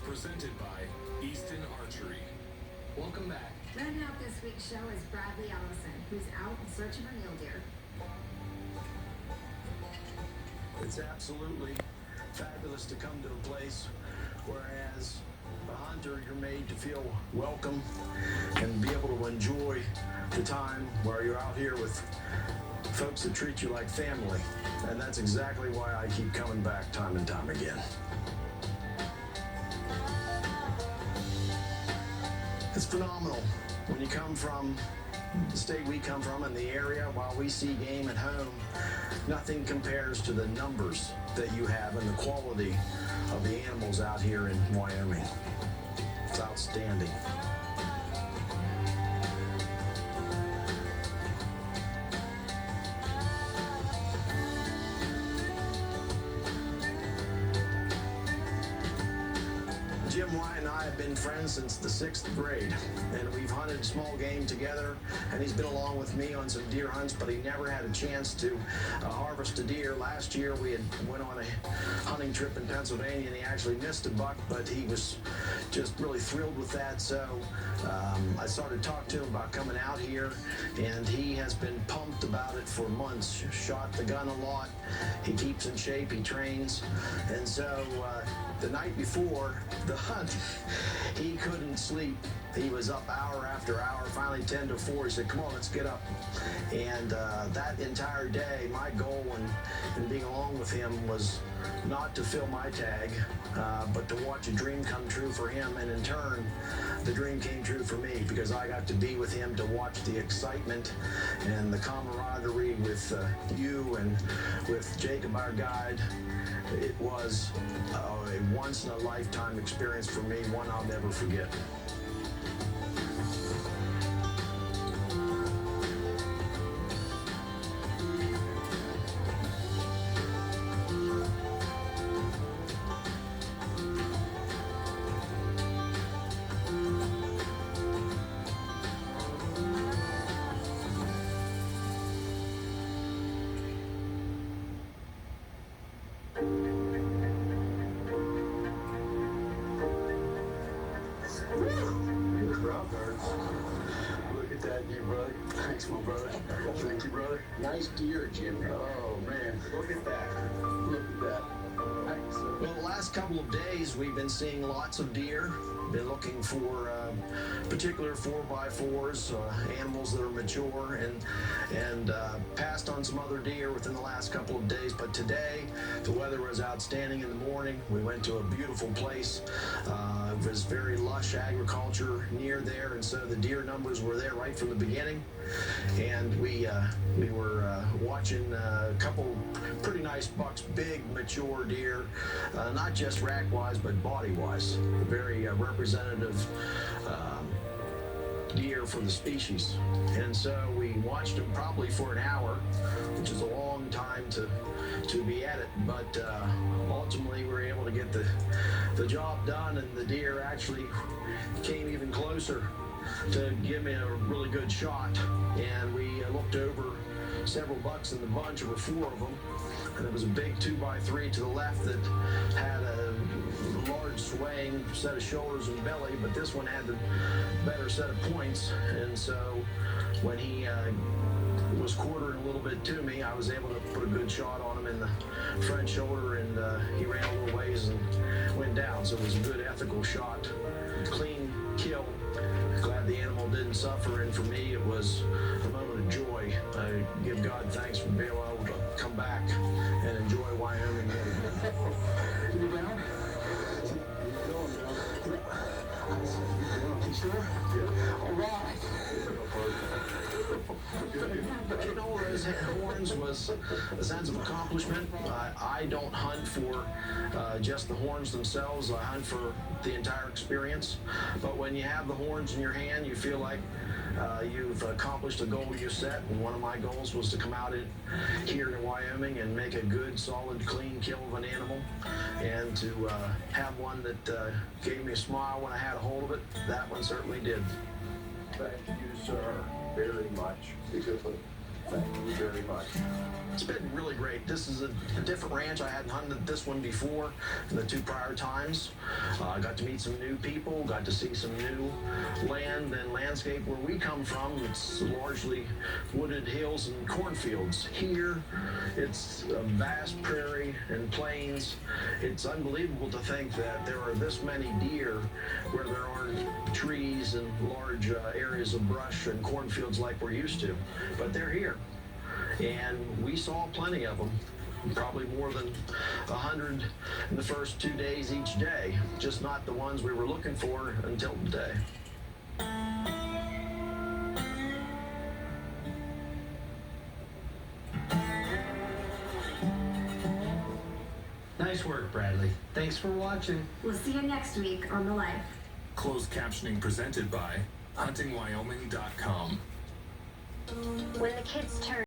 Presented by Easton Archery. Welcome back. Rounding out this week's show is Bradley Allison, who's out in search of a mule deer. It's absolutely fabulous to come to a place where, as a hunter, you're made to feel welcome and be able to enjoy the time where you're out here with folks that treat you like family. And that's exactly why I keep coming back time and time again. It's phenomenal when you come from the state we come from in the area. While we see game at home, nothing compares to the numbers that you have and the quality of the animals out here in Wyoming. It's outstanding. Jim White and I have been friends since the 6th grade, and we've hunted small game together, and he's been along with me on some deer hunts, but he never had a chance to harvest a deer. Last year we went on a hunting trip in Pennsylvania, and he actually missed a buck, but he was just really thrilled with that. So I started talking to him about coming out here, and he has been pumped about it for months. Shot the gun a lot. He keeps in shape. He trains. And so the night before the hunt, he couldn't sleep. He was up hour after hour. Finally, 10 to 4, he said, "Come on, let's get up." And that entire day, my goal in being along with him was not to fill my tag, but to watch a dream come true for him. And in turn, the dream came true for me, because I got to be with him to watch the excitement and the camaraderie with you and with Jacob, our guide. It was a once-in-a-lifetime experience for me, one I'll never forget. Look at that, you brother. Thanks, my brother. Thank you, brother. Nice deer, Jim. Oh, man. Look at that. Look at that. Well, the last couple of days, we've been seeing lots of deer. Been looking for particular 4x4s, animals that are mature, and passed on some other deer within the last couple of days. But today, the weather was outstanding in the morning. We went to a beautiful place. It was very lush agriculture near there, and so the deer numbers were there right from the beginning. And we were watching a couple pretty nice bucks, big mature deer, not just rack-wise but body-wise. Very representative deer for the species. And so we watched them probably for an hour, which is a long time to be at it, but ultimately we were able to get the job done, and the deer actually came even closer to give me a really good shot. And we looked over several bucks in the bunch. There were 4 of them, and there was a big 2x3 to the left that had a large swaying set of shoulders and belly, but this one had the better set of points. And so when he was quartering a little bit to me, I was able to put a good shot on him in the front shoulder, and he ran a little ways and went down. So it was a good ethical shot, clean kill. Glad the animal didn't suffer, and for me it was a moment of joy. I give God thanks for being able to come back and enjoy Wyoming. You down? You sure? Yeah. All right. Getting all those horns was a sense of accomplishment. I don't hunt for just the horns themselves. I hunt for the entire experience. But when you have the horns in your hand, you feel like you've accomplished a goal you set. And one of my goals was to come out here in Wyoming and make a good, solid, clean kill of an animal, and to have one that gave me a smile when I had a hold of it. That one certainly did. Thank you, sir, very much. Thank you very much. It's been really great. This is a different ranch. I hadn't hunted this one before the two prior times. I got to meet some new people, got to see some new land and landscape. Where we come from, it's largely wooded hills and cornfields. Here, it's a vast prairie and plains. It's unbelievable to think that there are this many deer where there aren't trees and large areas of brush and cornfields like we're used to. But they're here. And we saw plenty of them, probably more than 100 in the first 2 days each day, just not the ones we were looking for until today. Nice work, Bradley. Thanks for watching. We'll see you next week on The Life. Closed captioning presented by huntingwyoming.com. When the kids turn